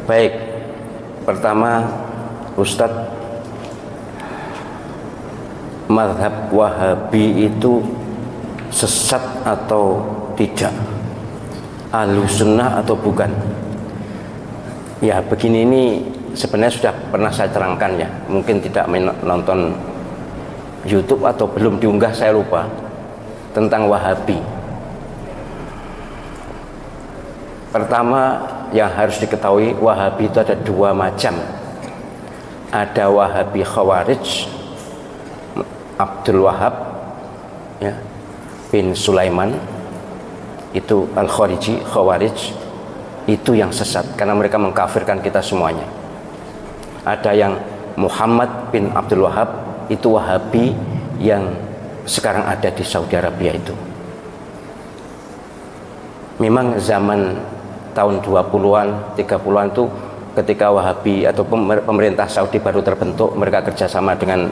Baik, pertama Ustadz, mazhab Wahabi itu sesat atau tidak? Ahlussunnah atau bukan? Ya begini, ini sebenarnya sudah pernah saya terangkan ya. Mungkin tidak menonton YouTube atau belum diunggah, saya lupa, tentang Wahabi. Pertama yang harus diketahui, Wahabi itu ada dua macam. Ada Wahabi Khawarij, Abdul Wahab ya, bin Sulaiman, itu Al-Khariji, Khawarij, itu yang sesat karena mereka mengkafirkan kita semuanya. Ada yang Muhammad bin Abdul Wahab, itu Wahabi yang sekarang ada di Saudi Arabia. Itu memang zaman tahun 20-an, 30-an itu ketika Wahabi atau pemerintah Saudi baru terbentuk, mereka kerjasama dengan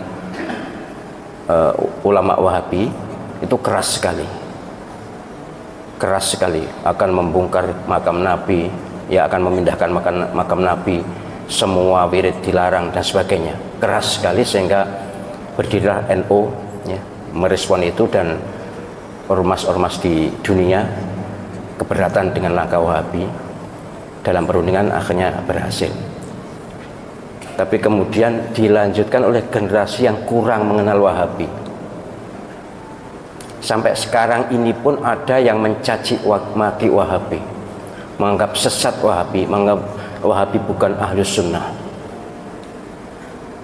ulama Wahabi, itu keras sekali, akan membongkar makam Nabi, ya akan memindahkan makam Nabi, semua wirid dilarang dan sebagainya, keras sekali, sehingga berdirilah NU ya, merespon itu, dan ormas-ormas di dunia keberatan dengan langkah Wahabi. Dalam perundingan akhirnya berhasil, tapi kemudian dilanjutkan oleh generasi yang kurang mengenal Wahabi. Sampai sekarang ini pun ada yang mencaci maki Wahabi, menganggap sesat Wahabi, menganggap Wahabi bukan Ahlus Sunnah.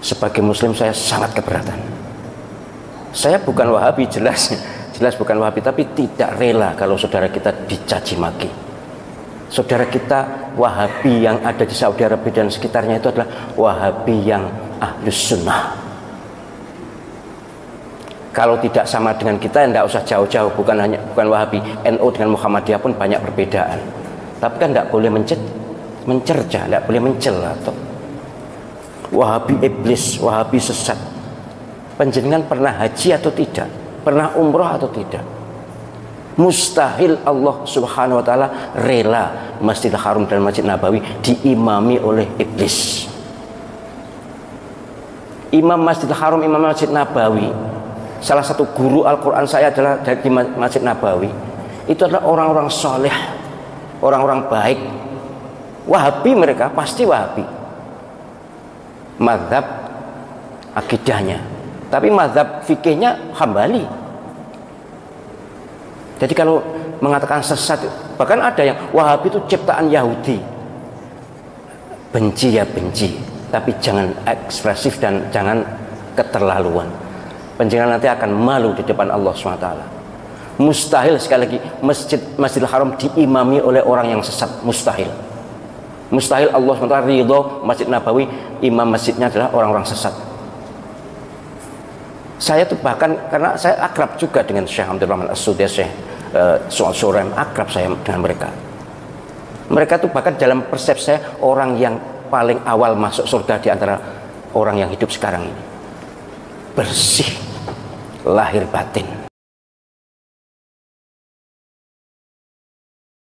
Sebagai Muslim saya sangat keberatan. Saya bukan Wahabi, jelas bukan Wahabi, tapi tidak rela kalau saudara kita dicaci maki. Saudara kita Wahabi yang ada di Saudi Arabia dan sekitarnya itu adalah Wahabi yang Ahlus Sunnah. Kalau tidak sama dengan kita, tidak usah jauh-jauh. Bukan Wahabi, NU dengan Muhammadiyah pun banyak perbedaan. Tapi kan tidak boleh mencerca, tidak boleh mencela. Wahabi iblis, Wahabi sesat. Panjenengan pernah haji atau tidak? Pernah umroh atau tidak? Mustahil Allah Subhanahu wa ta'ala rela Masjidil Haram dan Masjid Nabawi diimami oleh iblis. Imam Masjidil Haram, Imam Masjid Nabawi, salah satu guru Al-Quran saya adalah dari Masjid Nabawi. Itu adalah orang-orang soleh, orang-orang baik. Wahabi mereka, pasti Wahabi mazhab akidahnya, tapi mazhab fikihnya Hambali. Jadi kalau mengatakan sesat, bahkan ada yang Wahabi itu ciptaan Yahudi. Benci ya benci, tapi jangan ekspresif dan jangan keterlaluan. Panjenengan nanti akan malu di depan Allah SWT. Mustahil, sekali lagi, Masjidil Haram diimami oleh orang yang sesat, mustahil. Mustahil Allah SWT ridho Masjid Nabawi, imam masjidnya adalah orang-orang sesat. Saya tuh bahkan, karena saya akrab juga dengan Syekh Abdul Rahman As-Sudais, Syekh Surem, akrab saya dengan mereka. Mereka tuh bahkan dalam persepsi saya orang yang paling awal masuk surga di antara orang yang hidup sekarang ini. Bersih lahir batin.